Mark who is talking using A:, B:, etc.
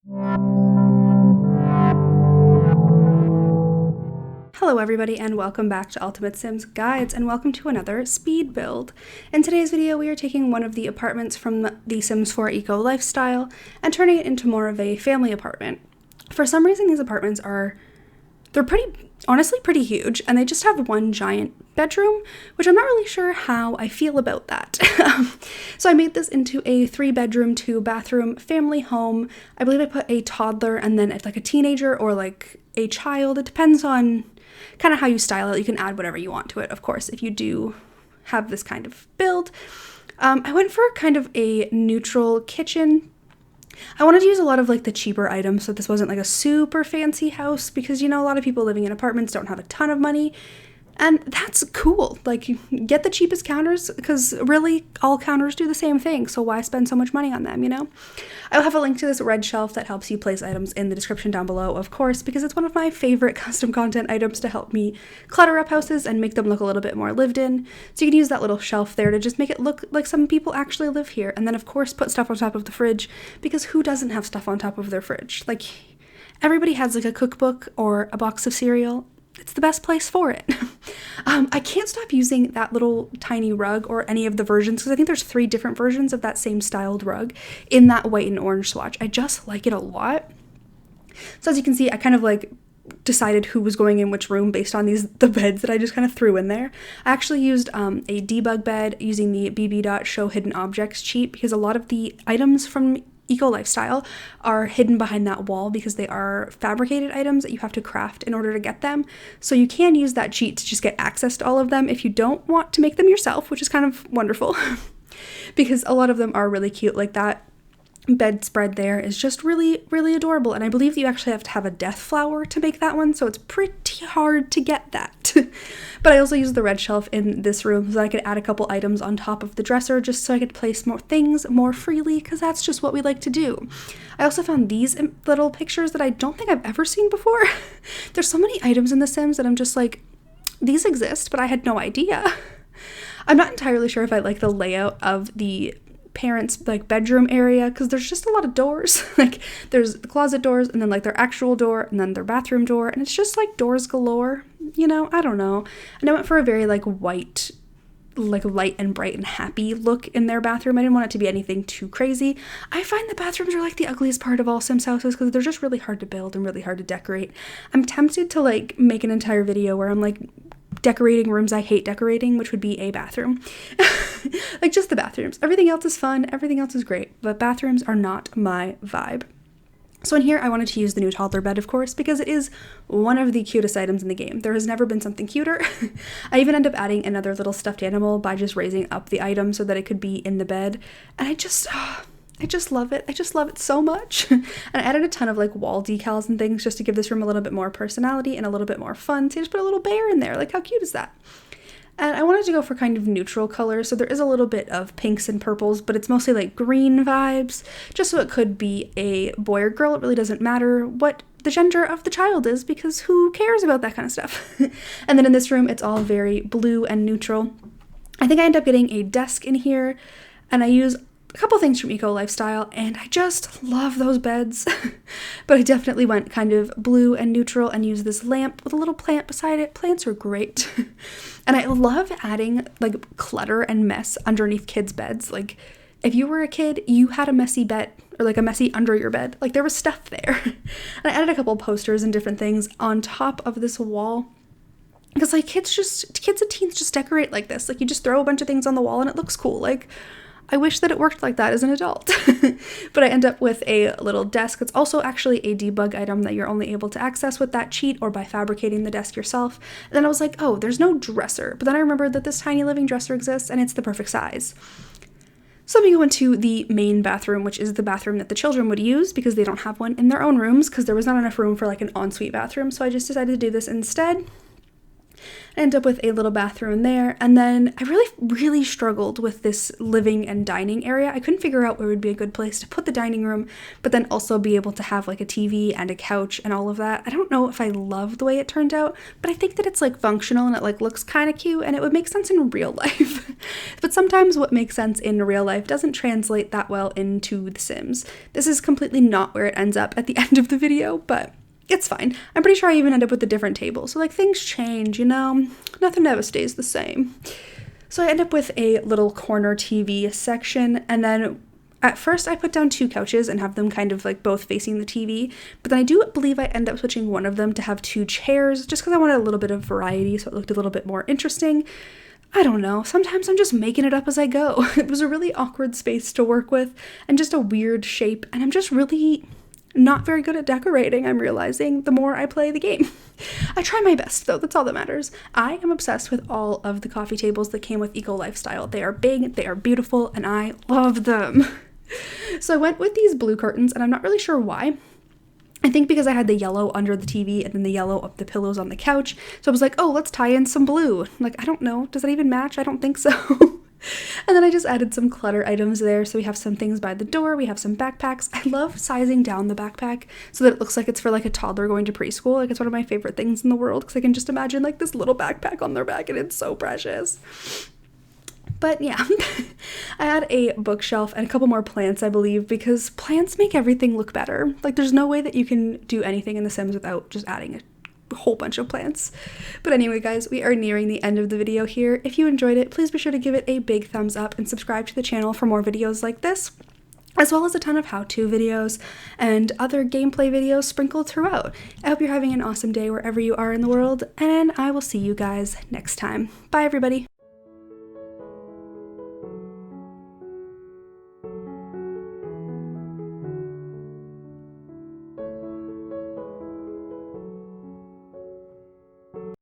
A: Hello everybody and welcome back to Ultimate Sims Guides and welcome to another speed build. In today's video we are taking one of the apartments from the Sims 4 Eco Lifestyle and turning it into more of a family apartment. For some reason these apartments they're honestly pretty huge, and they just have one giant bedroom, which I'm not really sure how I feel about that. So I made this into a 3-bedroom, 2-bathroom family home. I believe I put a toddler and then like a teenager or like a child. It depends on kind of how you style it. You can add whatever you want to it, of course, if you do have this kind of build. I went for kind of a neutral kitchen. I wanted to use a lot of like the cheaper items so this wasn't like a super fancy house because, you know, a lot of people living in apartments don't have a ton of money. And that's cool. Like, you get the cheapest counters because really all counters do the same thing. So why spend so much money on them, you know? I'll have a link to this red shelf that helps you place items in the description down below, of course, because it's one of my favorite custom content items to help me clutter up houses and make them look a little bit more lived in. So you can use that little shelf there to just make it look like some people actually live here. And then, of course, put stuff on top of the fridge because who doesn't have stuff on top of their fridge? Like, everybody has like a cookbook or a box of cereal. It's the best place for it. I can't stop using that little tiny rug or any of the versions because I think there's 3 different versions of that same styled rug in that white and orange swatch. I just like it a lot. So as you can see, I kind of like decided who was going in which room based on the beds that I just kind of threw in there. I actually used a debug bed using the bb.show hidden objects cheat because a lot of the items from Eco Lifestyle are hidden behind that wall because they are fabricated items that you have to craft in order to get them. So you can use that cheat to just get access to all of them if you don't want to make them yourself, which is kind of wonderful because a lot of them are really cute. Like that bedspread there is just really, really adorable. And I believe you actually have to have a death flower to make that one, so it's pretty hard to get that. But I also used the red shelf in this room so that I could add a couple items on top of the dresser just so I could place more things more freely because that's just what we like to do. I also found these little pictures that I don't think I've ever seen before. There's so many items in The Sims that I'm just like, these exist, but I had no idea. I'm not entirely sure if I like the layout of the parents' like bedroom area because there's just a lot of doors. Like there's the closet doors and then like their actual door and then their bathroom door, and it's just like doors galore, you know. I don't know. And I went for a very like white, like light and bright and happy look in their bathroom. I didn't want it to be anything too crazy. I find the bathrooms are like the ugliest part of all Sims houses because they're just really hard to build and really hard to decorate. I'm tempted to like make an entire video where I'm like decorating rooms I hate decorating, which would be a bathroom. Like just the bathrooms. Everything else is fun, everything else is great, but bathrooms are not my vibe. So in here I wanted to use the new toddler bed, of course, because it is one of the cutest items in the game. There has never been something cuter. I even ended up adding another little stuffed animal by just raising up the item so that it could be in the bed, and I just love it. I just love it so much. And I added a ton of like wall decals and things just to give this room a little bit more personality and a little bit more fun. So I just put a little bear in there. Like, how cute is that? And I wanted to go for kind of neutral colors, so there is a little bit of pinks and purples, but it's mostly like green vibes, just so it could be a boy or girl. It really doesn't matter what the gender of the child is because who cares about that kind of stuff? And then in this room, it's all very blue and neutral. I think I end up getting a desk in here, and I use a couple things from Eco Lifestyle, and I just love those beds. But I definitely went kind of blue and neutral and used this lamp with a little plant beside it. Plants are great. And I love adding like clutter and mess underneath kids' beds. Like if you were a kid, you had a messy bed or like a messy under your bed. Like there was stuff there. And I added a couple posters and different things on top of this wall. Because like kids and teens just decorate like this. Like you just throw a bunch of things on the wall and it looks cool. Like I wish that it worked like that as an adult. But I end up with a little desk. It's also actually a debug item that you're only able to access with that cheat or by fabricating the desk yourself. And then I was like, oh, there's no dresser. But then I remembered that this tiny living dresser exists and it's the perfect size. So we go into the main bathroom, which is the bathroom that the children would use because they don't have one in their own rooms because there was not enough room for like an ensuite bathroom. So I just decided to do this instead. I ended up with a little bathroom there, and then I really struggled with this living and dining area. I couldn't figure out where would be a good place to put the dining room, but then also be able to have like a TV and a couch and all of that. I don't know if I love the way it turned out, but I think that it's like functional and it like looks kind of cute and it would make sense in real life. But sometimes what makes sense in real life doesn't translate that well into The Sims. This is completely not where it ends up at the end of the video, but it's fine. I'm pretty sure I even end up with a different table. So like things change, you know? Nothing ever stays the same. So I end up with a little corner TV section, and then at first I put down 2 couches and have them kind of like both facing the TV, but then I do believe I end up switching one of them to have 2 chairs just because I wanted a little bit of variety so it looked a little bit more interesting. I don't know, sometimes I'm just making it up as I go. It was a really awkward space to work with and just a weird shape, and I'm just really not very good at decorating, I'm realizing, the more I play the game. I try my best, though. That's all that matters. I am obsessed with all of the coffee tables that came with Eco Lifestyle. They are big, they are beautiful, and I love them. So I went with these blue curtains, and I'm not really sure why. I think because I had the yellow under the TV and then the yellow up the pillows on the couch. So I was like, oh, let's tie in some blue. Like, I don't know. Does that even match? I don't think so. And then I just added some clutter items there. So we have some things by the door. We have some backpacks. I love sizing down the backpack so that it looks like it's for like a toddler going to preschool. Like it's one of my favorite things in the world because I can just imagine like this little backpack on their back and it's so precious. But yeah, I had a bookshelf and a couple more plants, I believe, because plants make everything look better. Like there's no way that you can do anything in The Sims without just adding a whole bunch of plants. But anyway, guys, we are nearing the end of the video here. If you enjoyed it, please be sure to give it a big thumbs up and subscribe to the channel for more videos like this, as well as a ton of how-to videos and other gameplay videos sprinkled throughout. I hope you're having an awesome day wherever you are in the world, and I will see you guys next time. Bye, everybody.